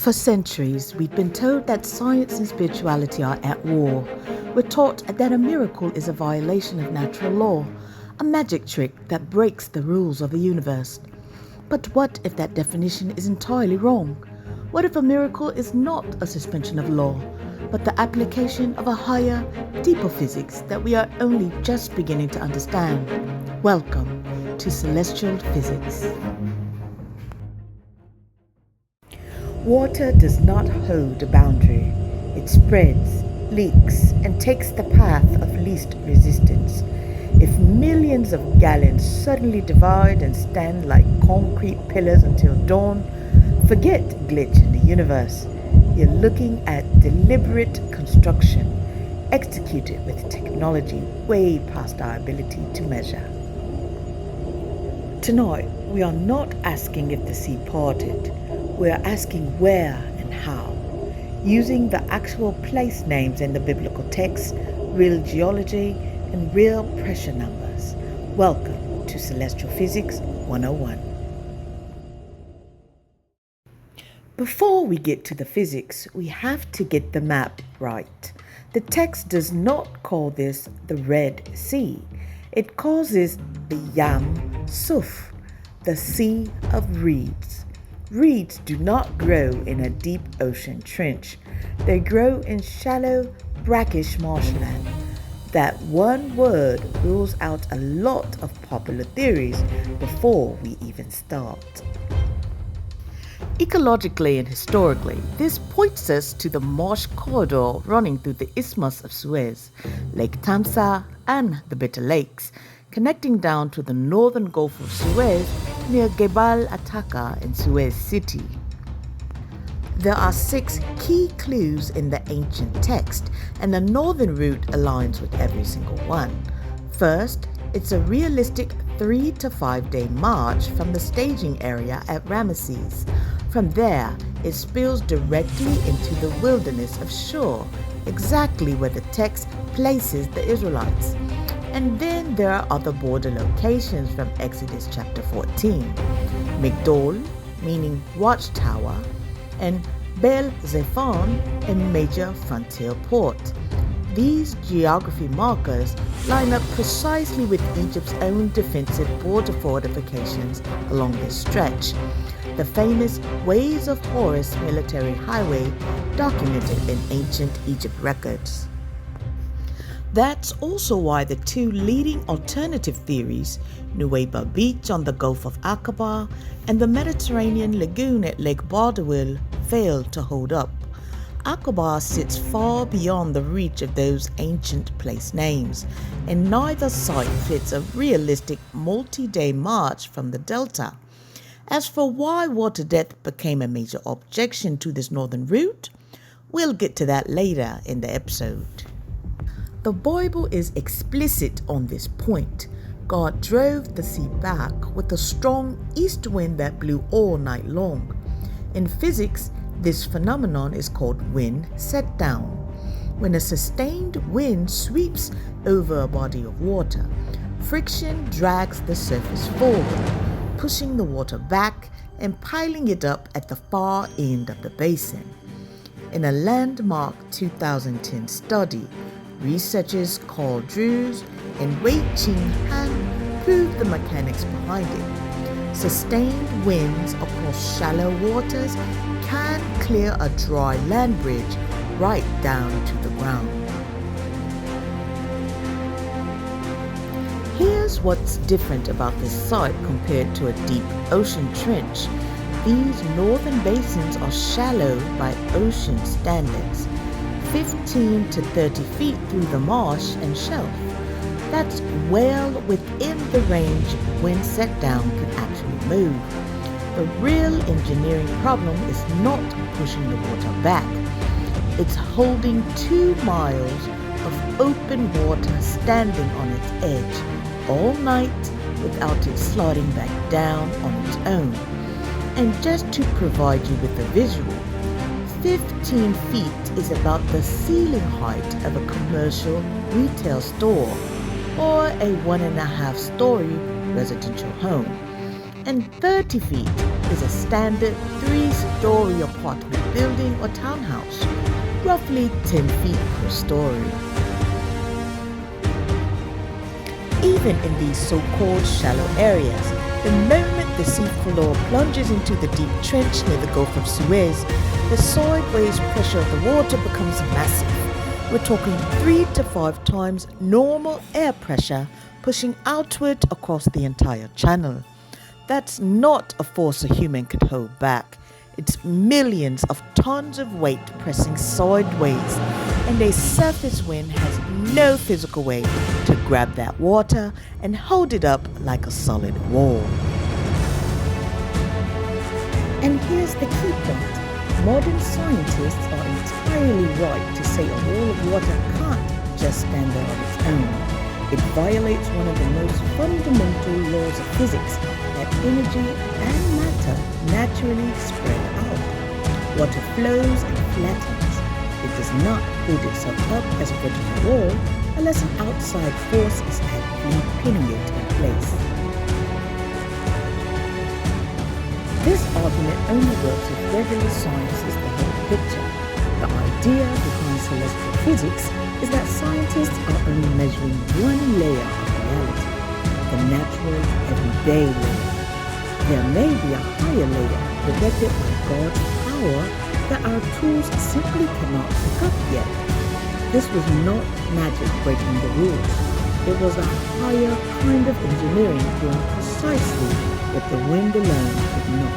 For centuries, we've been told that science and spirituality are at war. We're taught that a miracle is a violation of natural law, a magic trick that breaks the rules of the universe. But what if that definition is entirely wrong? What if a miracle is not a suspension of law, but the application of a higher, deeper physics that we are only just beginning to understand? Welcome to Celestial Physics. Water does not hold a boundary. It spreads, leaks, and takes the path of least resistance. If millions of gallons suddenly divide and stand like concrete pillars until dawn, forget glitch in the universe. You're looking at deliberate construction, executed with technology way past our ability to measure. Tonight, we are not asking if the sea parted. We are asking where and how. Using the actual place names in the biblical text, real geology, and real pressure numbers. Welcome to Celestial Physics 101. Before we get to the physics, we have to get the map right. The text does not call this the Red Sea. It calls this the Yam Suph, the Sea of Reeds. Reeds do not grow in a deep ocean trench. They grow in shallow, brackish marshland. That one word rules out a lot of popular theories before we even start. Ecologically and historically, this points us to the marsh corridor running through the Isthmus of Suez, Lake Tamsa, and the Bitter Lakes, connecting down to the northern Gulf of Suez near Gebal Ataka in Suez City. There are 6 key clues in the ancient text, and the northern route aligns with every single one. First, it's a realistic 3 to 5 day march from the staging area at Ramesses. From there, it spills directly into the wilderness of Shur, exactly where the text places the Israelites. And then there are other border locations from Exodus chapter 14. Migdol, meaning watchtower, and Bel Zephon, a major frontier port. These geography markers line up precisely with Egypt's own defensive border fortifications along this stretch, the famous Ways of Horus military highway documented in ancient Egypt records. That's also why the 2 leading alternative theories, Nuweiba Beach on the Gulf of Aqaba and the Mediterranean lagoon at Lake Bardawil, failed to hold up. Aqaba sits far beyond the reach of those ancient place names, and neither site fits a realistic multi-day march from the delta. As for why water depth became a major objection to this northern route, we'll get to that later in the episode. The Bible is explicit on this point. God drove the sea back with a strong east wind that blew all night long. In physics, this phenomenon is called wind setdown. When a sustained wind sweeps over a body of water, friction drags the surface forward, pushing the water back and piling it up at the far end of the basin. In a landmark 2010 study, researchers Carl Drews and Wei Ching Han proved the mechanics behind it. Sustained winds across shallow waters can clear a dry land bridge right down to the ground. Here's what's different about this site compared to a deep ocean trench. These northern basins are shallow by ocean standards, 15 to 30 feet through the marsh and shelf. That's well within the range when set down can actually move. The real engineering problem is not pushing the water back. It's holding 2 miles of open water standing on its edge all night without it sliding back down on its own. And just to provide you with a visual, 15 feet is about the ceiling height of a commercial retail store or a 1.5-story residential home. and 30 feet is a standard 3-story apartment building or townhouse, roughly 10 feet per story. Even in these so-called shallow areas, the moment the sea floor plunges into the deep trench near the Gulf of Suez, the sideways pressure of the water becomes massive. We're talking 3 to 5 times normal air pressure pushing outward across the entire channel. That's not a force a human could hold back. It's millions of tons of weight pressing sideways, and a surface wind has no physical way to grab that water and hold it up like a solid wall. And here's the key point. Modern scientists are entirely right to say a wall of water can't just stand there on its own. It violates one of the most fundamental laws of physics, that energy and matter naturally spread out. Water flows and flattens. It does not hold itself up as a vertical wall unless an outside force is actively pinning it in place. This argument only works if regular science is the whole picture. The idea behind celestial physics is that scientists are only measuring one layer of reality, the natural, everyday layer. There may be a higher layer protected by God's power that our tools simply cannot pick up yet. This was not magic breaking the rules. It was a higher kind of engineering doing precisely what the wind alone could not.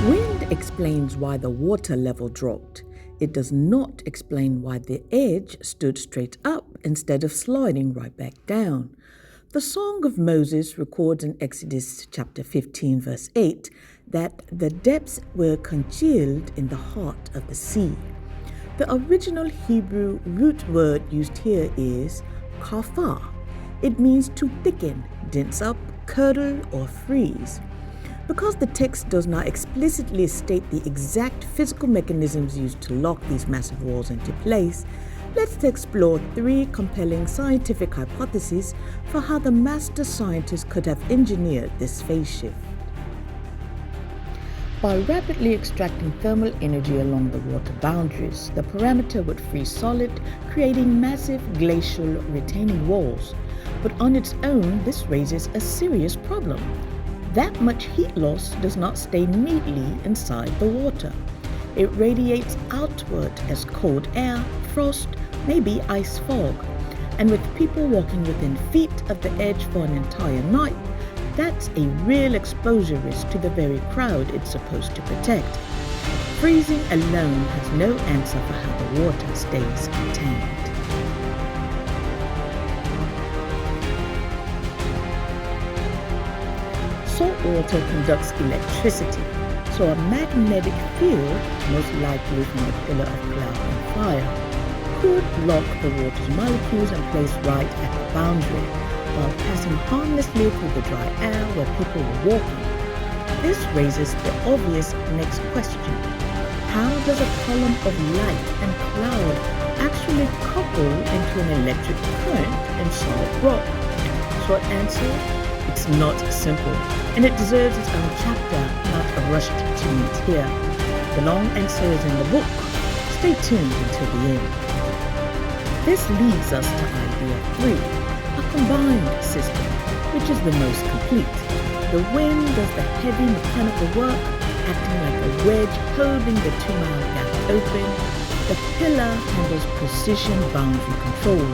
Wind explains why the water level dropped. It does not explain why the edge stood straight up instead of sliding right back down. The Song of Moses records in Exodus chapter 15 verse 8 that the depths were congealed in the heart of the sea. The original Hebrew root word used here is Kafa. It means to thicken, dense up, curdle, or freeze. Because the text does not explicitly state the exact physical mechanisms used to lock these massive walls into place, let's explore 3 compelling scientific hypotheses for how the master scientists could have engineered this phase shift. By rapidly extracting thermal energy along the water boundaries, the parameter would freeze solid, creating massive glacial retaining walls. But on its own, this raises a serious problem. That much heat loss does not stay neatly inside the water. It radiates outward as cold air, frost, maybe ice fog. And with people walking within feet of the edge for an entire night, that's a real exposure risk to the very crowd it's supposed to protect. Freezing alone has no answer for how the water stays contained. Salt water conducts electricity, so a magnetic field, most likely from a pillar of cloud and fire, could lock the water's molecules in place right at the boundary, while passing harmlessly through the dry air where people were walking. This raises the obvious next question. How does a column of light and cloud actually couple into an electric current in solid rock? Short answer, it's not simple, and it deserves its own chapter, not a rushed 2 minutes here. The long answer is in the book. Stay tuned until the end. This leads us to idea 3, a combined system, which is the most complete. The wind does the heavy mechanical work, acting like a wedge holding the 2-mile gap open. The pillar handles precision boundary control,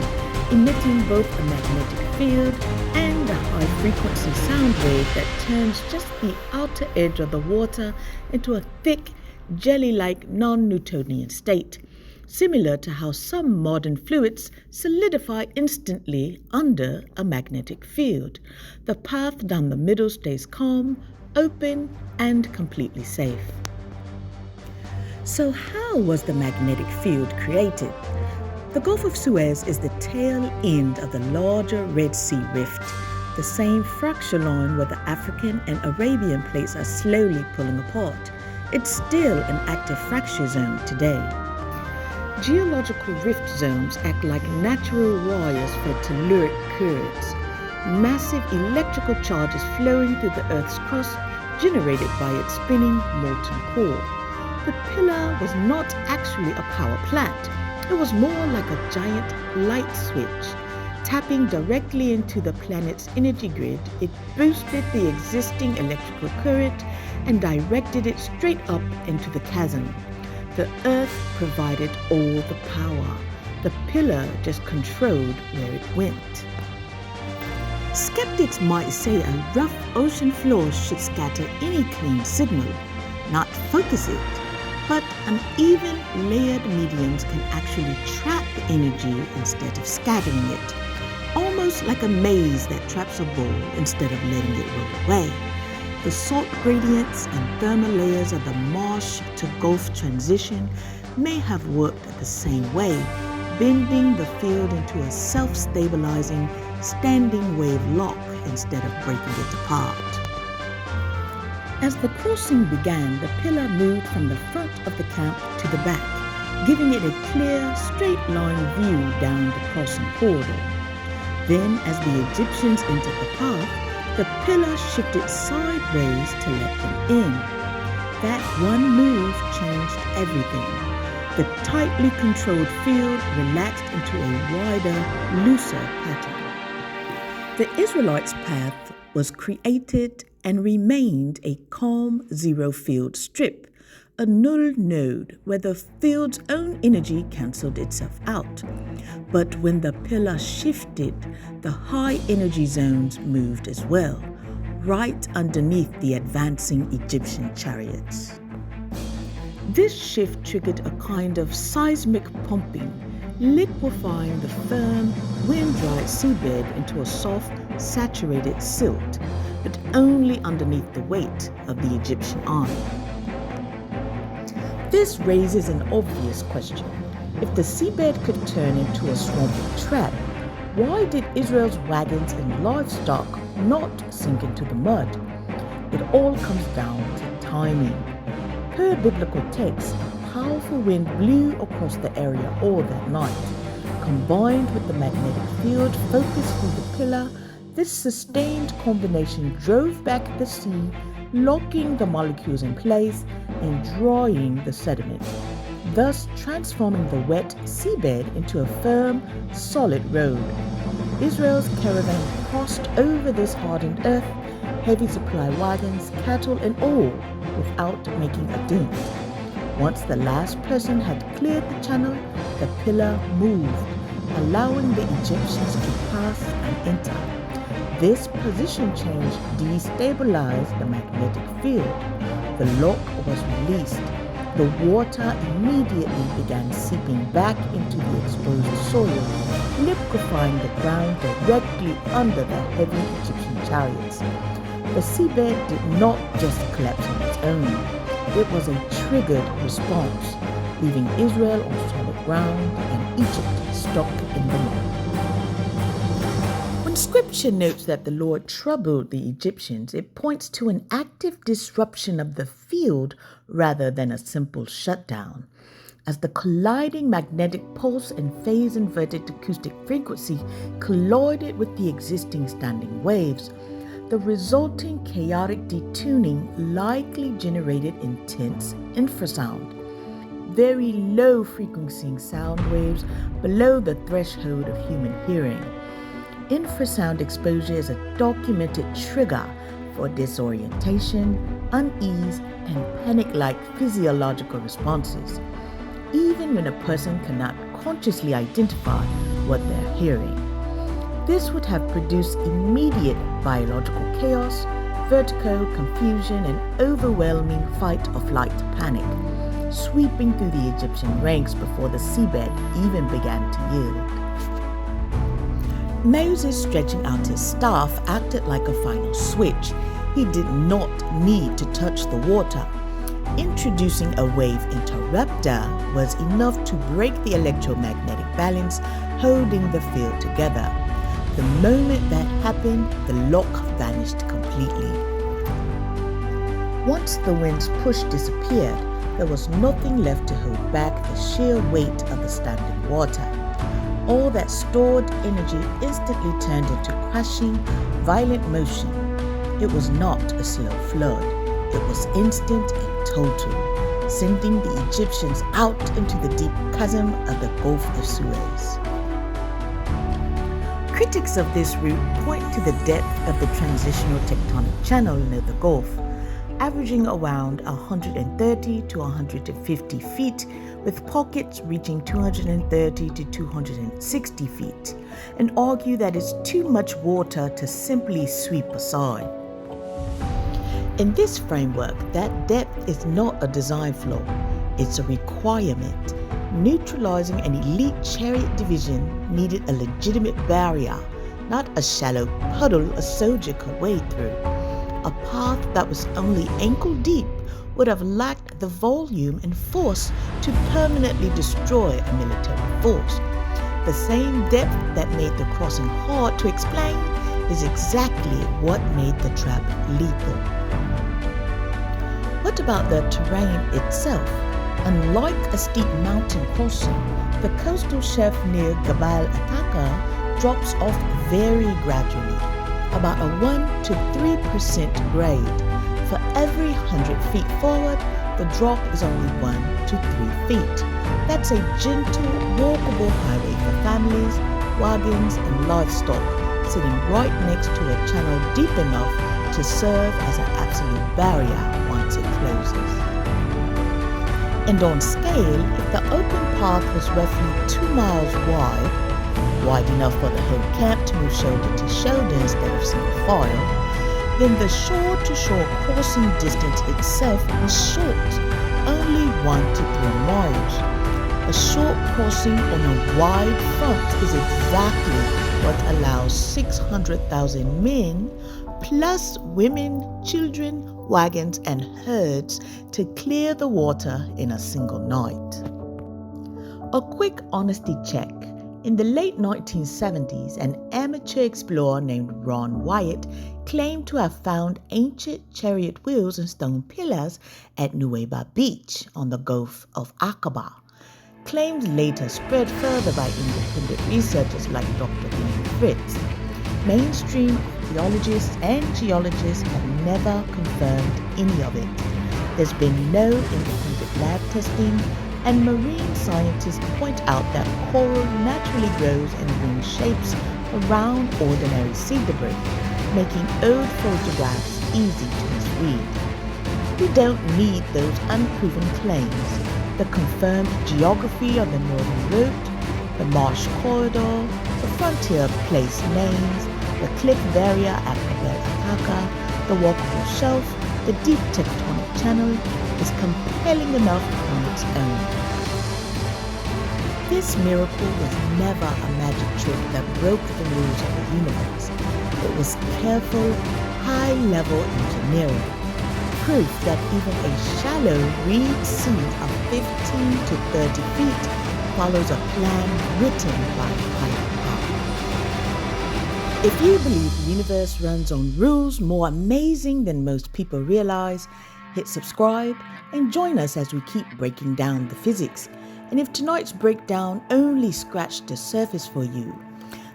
emitting both a magnetic field and a high-frequency sound wave that turns just the outer edge of the water into a thick, jelly-like non-Newtonian state, similar to how some modern fluids solidify instantly under a magnetic field. The path down the middle stays calm, open, and completely safe. So how was the magnetic field created? The Gulf of Suez is the tail end of the larger Red Sea rift, the same fracture line where the African and Arabian plates are slowly pulling apart. It's still an active fracture zone today. Geological rift zones act like natural wires for telluric currents. massive electrical charges flowing through the Earth's crust generated by its spinning molten core. The pillar was not actually a power plant. It was more like a giant light switch. Tapping directly into the planet's energy grid, it boosted the existing electrical current and directed it straight up into the chasm. The Earth provided all the power. The pillar just controlled where it went. Skeptics might say a rough ocean floor should scatter any clean signal, not focus it. But uneven layered mediums can actually trap energy instead of scattering it, almost like a maze that traps a ball instead of letting it roll away. The salt gradients and thermal layers of the marsh to Gulf transition may have worked the same way, bending the field into a self-stabilizing standing wave lock instead of breaking it apart. As the crossing began, the pillar moved from the front of the camp to the back, giving it a clear, straight-line view down the crossing corridor. Then, as the Egyptians entered the path, the pillar shifted sideways to let them in. That one move changed everything. The tightly controlled field relaxed into a wider, looser pattern. The Israelites' path was created and remained a calm zero-field strip, a null node where the field's own energy cancelled itself out. But when the pillar shifted, the high-energy zones moved as well, right underneath the advancing Egyptian chariots. This shift triggered a kind of seismic pumping, liquefying the firm, wind-dried seabed into a soft, saturated silt, but only underneath the weight of the Egyptian army. This raises an obvious question. If the seabed could turn into a swampy trap, why did Israel's wagons and livestock not sink into the mud? It all comes down to timing. Per biblical text, a powerful wind blew across the area all that night. Combined with the magnetic field focused through the pillar, this sustained combination drove back the sea, locking the molecules in place and drawing the sediment, thus transforming the wet seabed into a firm, solid road. Israel's caravan crossed over this hardened earth, heavy supply wagons, cattle and all, without making a dent. Once the last person had cleared the channel, the pillar moved, allowing the Egyptians to pass and enter. This position change destabilized the magnetic field. The lock was released. The water immediately began seeping back into the exposed soil, liquefying the ground directly under the heavy Egyptian chariots. The seabed did not just collapse on its own. It was a triggered response, leaving Israel on solid ground and Egypt stuck in the mud. When Scripture notes that the Lord troubled the Egyptians, it points to an active disruption of the field rather than a simple shutdown. As the colliding magnetic pulse and phase-inverted acoustic frequency collided with the existing standing waves, the resulting chaotic detuning likely generated intense infrasound, very low-frequency sound waves below the threshold of human hearing. Infrasound exposure is a documented trigger for disorientation, unease, and panic-like physiological responses, even when a person cannot consciously identify what they're hearing. This would have produced immediate biological chaos, vertigo, confusion, and overwhelming fight-or-flight panic, sweeping through the Egyptian ranks before the seabed even began to yield. Moses, stretching out his staff, acted like a final switch. He did not need to touch the water. Introducing a wave interrupter was enough to break the electromagnetic balance, holding the field together. The moment that happened, the lock vanished completely. Once the wind's push disappeared, there was nothing left to hold back the sheer weight of the standing water. All that stored energy instantly turned into crashing, violent motion. It was not a slow flood. It was instant and total, sending the Egyptians out into the deep chasm of the Gulf of Suez. Critics of this route point to the depth of the transitional tectonic channel near the Gulf, averaging around 130 to 150 feet, with pockets reaching 230 to 260 feet, and argue that it's too much water to simply sweep aside. In this framework, that depth is not a design flaw, it's a requirement. Neutralizing an elite chariot division needed a legitimate barrier, not a shallow puddle a soldier could wade through. A path that was only ankle deep would have lacked the volume and force to permanently destroy a military force. The same depth that made the crossing hard to explain is exactly what made the trap lethal. What about the terrain itself? Unlike a steep mountain crossing, the coastal shelf near Gulf of Aqaba drops off very gradually, about a 1 to 3% grade. For every 100 feet forward, the drop is only 1 to 3 feet. That's a gentle, walkable highway for families, wagons, and livestock, sitting right next to a channel deep enough to serve as an absolute barrier once it closes. And on scale, if the open path was roughly 2 miles wide enough for the whole camp to move shoulder to shoulder instead of single file, then the shore-to-shore crossing distance itself was short, only 1 to 3 miles. A short crossing on a wide front is exactly what allows 600,000 men, plus women, children, wagons, and herds to clear the water in a single night. A quick honesty check. In the late 1970s, an amateur explorer named Ron Wyatt claimed to have found ancient chariot wheels and stone pillars at Nuweiba Beach on the Gulf of Aqaba. Claims later spread further by independent researchers like Dr. Ian Fritz. Mainstream archaeologists and geologists have never confirmed any of it. There's been no independent lab testing, and marine scientists point out that coral naturally grows in ring shapes around ordinary sea debris, making old photographs easy to misread. We don't need those unproven claims. The confirmed geography of the northern route, the marsh corridor, the frontier place names, the cliff barrier at Gulf of Aqaba, the walkable shelf, the deep tectonic channel is compelling enough on its own. This miracle was never a magic trick that broke the rules of the universe. It was careful, high-level engineering. Proof that even a shallow reed sea of 15 to 30 feet follows a plan written by Hypotheses. If you believe the universe runs on rules more amazing than most people realize, hit subscribe and join us as we keep breaking down the physics. And if tonight's breakdown only scratched the surface for you,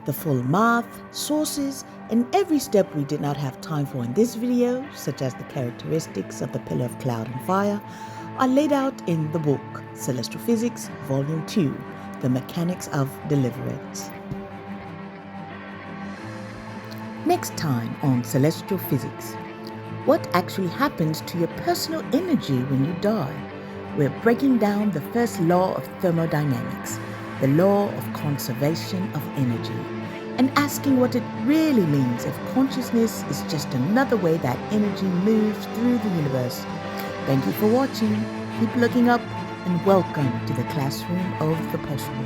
the full math, sources, and every step we did not have time for in this video, such as the characteristics of the pillar of cloud and fire, are laid out in the book Celestial Physics, Volume 2, The Mechanics of Deliverance. Next time on Celestial Physics, what actually happens to your personal energy when you die? We're breaking down the first law of thermodynamics, the law of conservation of energy, and asking what it really means if consciousness is just another way that energy moves through the universe. Thank you for watching, keep looking up, and welcome to the classroom of the possible.